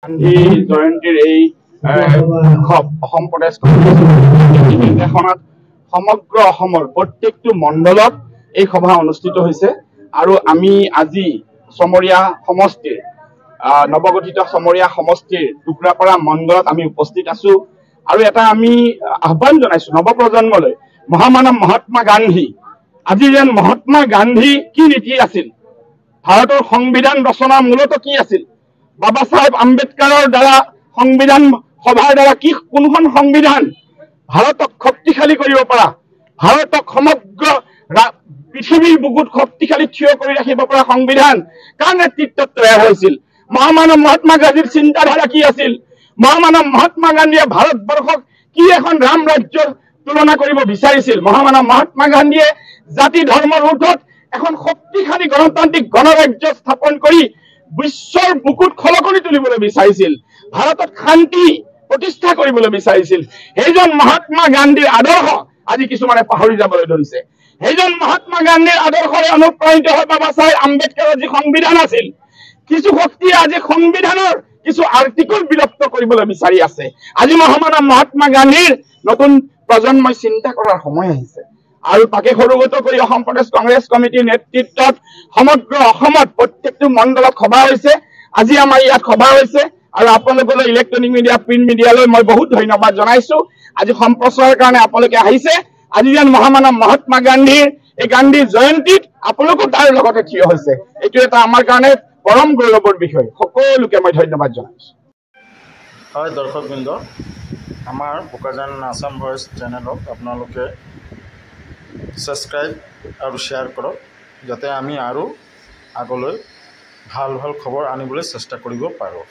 গান্ধী জয়ন্তীৰ এই অসম প্ৰদেশ নিৰ্দেশনাত সমগ্ৰ অসমৰ প্ৰত্যেকটো মণ্ডলত এই সভা অনুষ্ঠিত হৈছে আৰু আমি আজি চমৰীয়া সমষ্টিৰ নৱগঠিত চমৰীয়া সমষ্টিৰ টুকুৰাপাৰা মণ্ডলত আমি উপস্থিত আছো আৰু এটা আমি আহ্বান জনাইছো নৱপ্ৰজন্মলৈ মহামানৱ মহাত্মা গান্ধী আজি যেন মহাত্মা গান্ধী কি নীতি আছিল ভাৰতৰ সংবিধান ৰচনাৰ মূলত কি আছিল বাবা সাহেব আম্বেদকাৰৰ দ্বাৰা সংবিধান সভাৰ দ্বাৰা কি কোনখন সংবিধান ভাৰতক শক্তিশালী কৰিব পৰা ভাৰতক সমগ্ৰ পৃথিৱীৰ বুকুত শক্তিশালী থিয় কৰি ৰাখিব পৰা সংবিধান কাৰ নেতৃত্বত তৈয়াৰ হৈছিল মহামানৱ মহাত্মা গান্ধীৰ চিন্তাধাৰা কি আছিল মহামানৱ মহাত্মা গান্ধীয়ে ভাৰতবৰ্ষক কি এখন ৰাম ৰাজ্যৰ তুলনা কৰিব বিচাৰিছিল মহামানৱ মহাত্মা গান্ধীয়ে জাতি ধৰ্মৰ ঊৰ্ধত এখন শক্তিশালী গণতান্ত্ৰিক গণৰাজ্য স্থাপন কৰি বিশ্বৰ বুকুত খলকনি তুলিবলৈ বিচাৰিছিল ভাৰতত শান্তি প্ৰতিষ্ঠা কৰিবলৈ বিচাৰিছিল সেইজন মহাত্মা গান্ধীৰ আদৰ্শ আজি কিছুমানে পাহৰি যাবলৈ ধৰিছে সেইজন মহাত্মা গান্ধীৰ আদৰ্শৰে অনুপ্ৰাণিত হৈ বাবা চাহেব আম্বেদকাৰৰ যি সংবিধান আছিল কিছু শক্তিয়ে আজি সংবিধানৰ কিছু আৰ্টিকল বিলুপ্ত কৰিবলৈ বিচাৰি আছে আজি মহামানৱ মহাত্মা গান্ধীৰ নতুন প্ৰজন্মই চিন্তা কৰাৰ সময় আহিছে আৰু তাকে সৰুগত কৰি অসম প্ৰদেশ কংগ্ৰেছ কমিটিৰ নেতৃত্বত সমগ্ৰ অসমত প্ৰত্যেকটো মণ্ডলত সভা হৈছে আজি আমাৰ ইয়াত সভা হৈছে আৰু আপোনালোকলৈ ইলেক্ট্ৰনিক মিডিয়া প্ৰিণ্ট মিডিয়ালৈ মই বহুত ধন্যবাদ জনাইছো আজি সম্প্ৰচাৰৰ কাৰণে আপোনালোকে আহিছে আজি যেন মহামানৱ মহাত্মা গান্ধীৰ এই গান্ধী জয়ন্তীত আপোনালোকো তাৰ লগতে থিয় হৈছে এইটো এটা আমাৰ কাৰণে পৰম গৌৰৱৰ বিষয় সকলোকে মই ধন্যবাদ জনাইছো হয় দৰ্শকবৃন্দ আমাৰ বোকাজান আসাম ভইচ চেনেলক আপোনালোকে সাবস্ক্ৰাইব আৰু শ্বেয়াৰ কৰক যাতে আমি আৰু আগলৈ ভাল ভাল খবৰ আনিবলৈ চেষ্টা কৰিব পাৰোঁ।